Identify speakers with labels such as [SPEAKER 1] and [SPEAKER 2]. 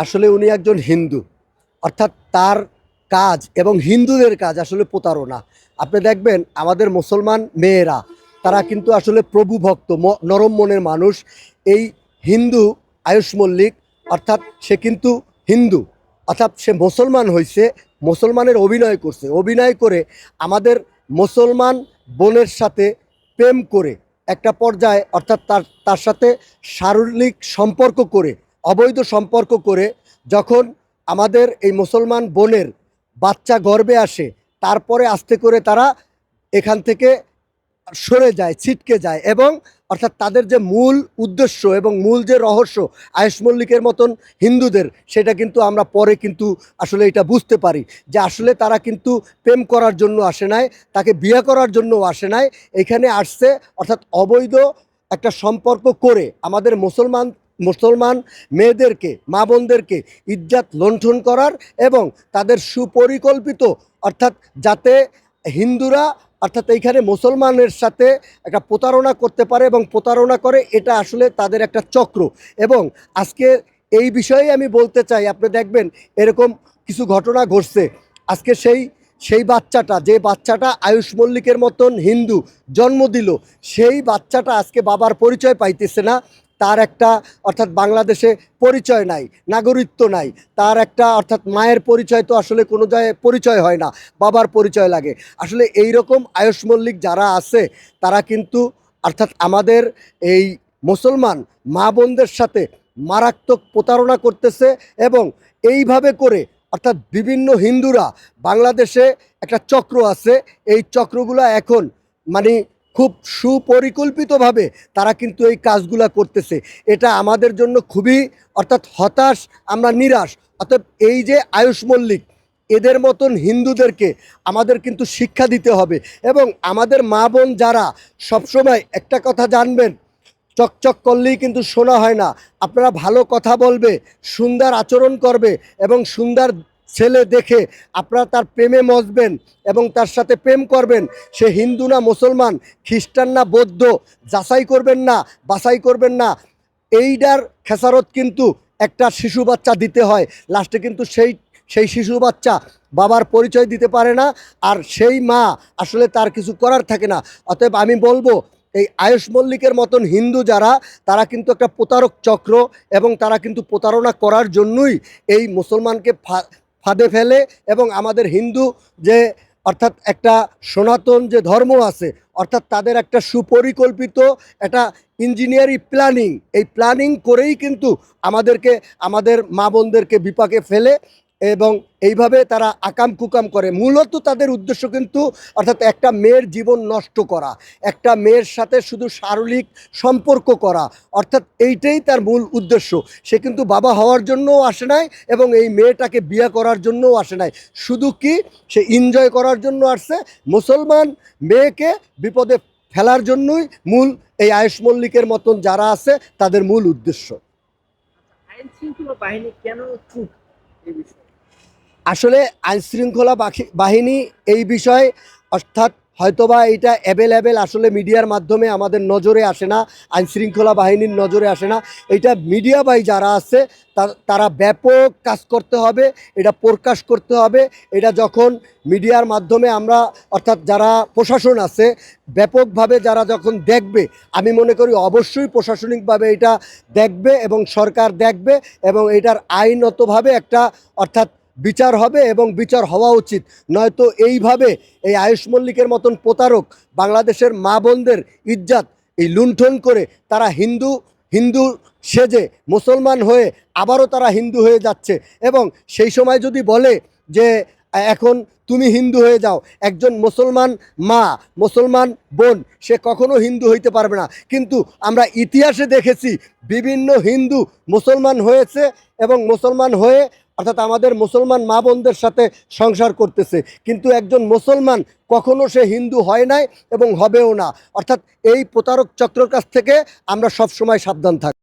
[SPEAKER 1] আসলে উনি একজন হিন্দু, অর্থাৎ তার কাজ এবং হিন্দুদের কাজ আসলে প্রতারণা। আপনি দেখবেন আমাদের মুসলমান মেয়েরা তারা কিন্তু আসলে প্রভু ভক্ত, নরম মনের মানুষ। এই হিন্দু আয়ুষ মল্লিক, অর্থাৎ সে কিন্তু হিন্দু, অর্থাৎ সে মুসলমান হয়েছে, মুসলমানের অভিনয় করছে, অভিনয় করে আমাদের মুসলমান বোনের সাথে প্রেম করে একটা পর্যায়ে, অর্থাৎ তার তার সাথে শারীরিক সম্পর্ক করে, অবৈধ সম্পর্ক করে যখন আমাদের এই মুসলমান বোনের বাচ্চা গর্ভে আসে, তারপরে আস্তে করে তারা এখান থেকে সরে যায়, ছিটকে যায়, এবং অর্থাৎ তাদের যে মূল উদ্দেশ্য এবং মূল যে রহস্য আয়ুষ মল্লিকের মতন হিন্দুদের, সেটা কিন্তু আমরা পরে কিন্তু আসলে এটা বুঝতে পারি যে আসলে তারা কিন্তু প্রেম করার জন্য আসে নাই, তাকে বিয়ে করার জন্যও আসে নাই, এখানে আসছে অর্থাৎ অবৈধ একটা সম্পর্ক করে আমাদের মুসলমান মেয়েদেরকে, মা বোনদেরকে ইজ্জত লুণ্ঠন করার এবং তাদের সুপরিকল্পিত, অর্থাৎ যাতে হিন্দুরা অর্থাৎ এইখানে মুসলমানের সাথে একটা প্রতারণা করতে পারে এবং প্রতারণা করে, এটা আসলে তাদের একটা চক্র। এবং আজকে এই বিষয়ে আমি বলতে চাই, আপনি দেখবেন এরকম কিছু ঘটনা ঘটছে। আজকে সেই বাচ্চাটা, যে বাচ্চাটা আয়ুষ মল্লিকের মতন হিন্দু জন্ম দিল, সেই বাচ্চাটা আজকে বাবার পরিচয় পাইতেছে না। তার একটা অর্থাৎ বাংলাদেশে পরিচয় নাই, নাগরিকত্ব নাই, তার একটা অর্থাৎ মায়ের পরিচয় তো আসলে কোনো জায়গায় পরিচয় হয় না, বাবার পরিচয় লাগে। আসলে এই রকম আয়ুষ মল্লিক যারা আছে তারা কিন্তু অর্থাৎ আমাদের এই মুসলমান মা বোনদের সাথে মারাত্মক প্রতারণা করতেছে। এবং এইভাবে করে অর্থাৎ বিভিন্ন হিন্দুরা, বাংলাদেশে একটা চক্র আছে, এই চক্রগুলো এখন মানে খুব সুপরিকল্পিতভাবে তারা কিন্তু এই কাজগুলা করতেছে। এটা আমাদের জন্য খুবই অর্থাৎ হতাশ, আমরা নিরাশ। অর্থাৎ এই যে আয়ুষ মল্লিক, এদের মতন হিন্দুদেরকে আমাদের কিন্তু শিক্ষা দিতে হবে। এবং আমাদের মা বোন যারা, সবসময় একটা কথা জানবেন, চকচক করলেই কিন্তু শোনা হয় না। আপনারা ভালো কথা বলবে, সুন্দর আচরণ করবে এবং সুন্দর ছেলে দেখে আপনারা তার প্রেমে মজবেন এবং তার সাথে প্রেম করবেন। সে হিন্দু না মুসলমান, খ্রিস্টান না বৌদ্ধ, যাচাই করবেন না, বাছাই করবেন না। এইটার খেসারত কিন্তু একটা শিশু বাচ্চা দিতে হয়। লাস্টে কিন্তু সেই শিশু বাচ্চা বাবার পরিচয় দিতে পারে না, আর সেই মা আসলে তার কিছু করার থাকে না। অতএব আমি বলবো, এই আয়ুষ মল্লিকের মতন হিন্দু যারা, তারা কিন্তু একটা প্রতারক চক্র, এবং তারা কিন্তু প্রতারণা করার জন্যই এই মুসলমানকে ফাঁদে ফেলে। এবং আমাদের হিন্দু যে অর্থাৎ একটা সনাতন যে ধর্ম আছে, অর্থাৎ তাদের একটা সুপরিকল্পিত একটা ইঞ্জিনিয়ারিং প্ল্যানিং, এই প্ল্যানিং করেই কিন্তু আমাদের মা বোনদেরকে বিপাকে ফেলে এবং এইভাবে তারা আকাম কুকাম করে। মূলত তাদের উদ্দেশ্য কিন্তু অর্থাৎ একটা মেয়ের জীবন নষ্ট করা, একটা মেয়ের সাথে শুধু শারীরিক সম্পর্ক করা, অর্থাৎ এইটাই তার মূল উদ্দেশ্য। সে কিন্তু বাবা হওয়ার জন্যও আসে নাই এবং এই মেয়েটাকে বিয়ে করার জন্যও আসে নাই। শুধু কি সে এনজয় করার জন্য আসছে, মুসলমান মেয়েকে বিপদে ফেলার জন্যই মূল এই আয়ুষ মল্লিকের মতন যারা আছে তাদের মূল উদ্দেশ্য।
[SPEAKER 2] আইন শৃঙ্খলা বাহিনী কেন চুপ এই বিষয়ে?
[SPEAKER 1] আসলে আইনশৃঙ্খলা বাহিনী এই বিষয়ে, অর্থাৎ হয়তোবা এইটা অ্যাভেলেবেল আসলে মিডিয়ার মাধ্যমে আমাদের নজরে আসে না, আইনশৃঙ্খলা বাহিনীর নজরে আসে না। এইটা মিডিয়া বাই যারা আছে তারা ব্যাপক কাজ করতে হবে, এটা প্রকাশ করতে হবে। এটা যখন মিডিয়ার মাধ্যমে আমরা অর্থাৎ যারা প্রশাসন আছে ব্যাপকভাবে যারা যখন দেখবে, আমি মনে করি অবশ্যই প্রশাসনিকভাবে এটা দেখবে এবং সরকার দেখবে এবং এটার আইনতভাবে একটা অর্থাৎ বিচার হবে এবং বিচার হওয়া উচিত। নয়তো এইভাবে এই আয়ুষ মল্লিকের মতন প্রতারক বাংলাদেশের মা বোনদের ইজ্জত এই লুণ্ঠন করে তারা হিন্দু সেজে মুসলমান হয়ে আবারও তারা হিন্দু হয়ে যাচ্ছে। এবং সেই সময় যদি বলে যে এখন তুমি হিন্দু হয়ে যাও, একজন মুসলমান মা, মুসলমান বোন, সে কখনো হিন্দু হইতে পারবে না। কিন্তু আমরা ইতিহাসে দেখেছি বিভিন্ন হিন্দু মুসলমান হয়েছে এবং মুসলমান হয়ে অর্থাৎ আমাদের মুসলমান মা বোনদের সাথে সংসার করতেছে। কিন্তু একজন মুসলমান কখনো সে হিন্দু হয় নাই এবং হবেও না। অর্থাৎ এই প্রতারক চক্রের কাছ থেকে আমরা সবসময় সাবধান থাকি।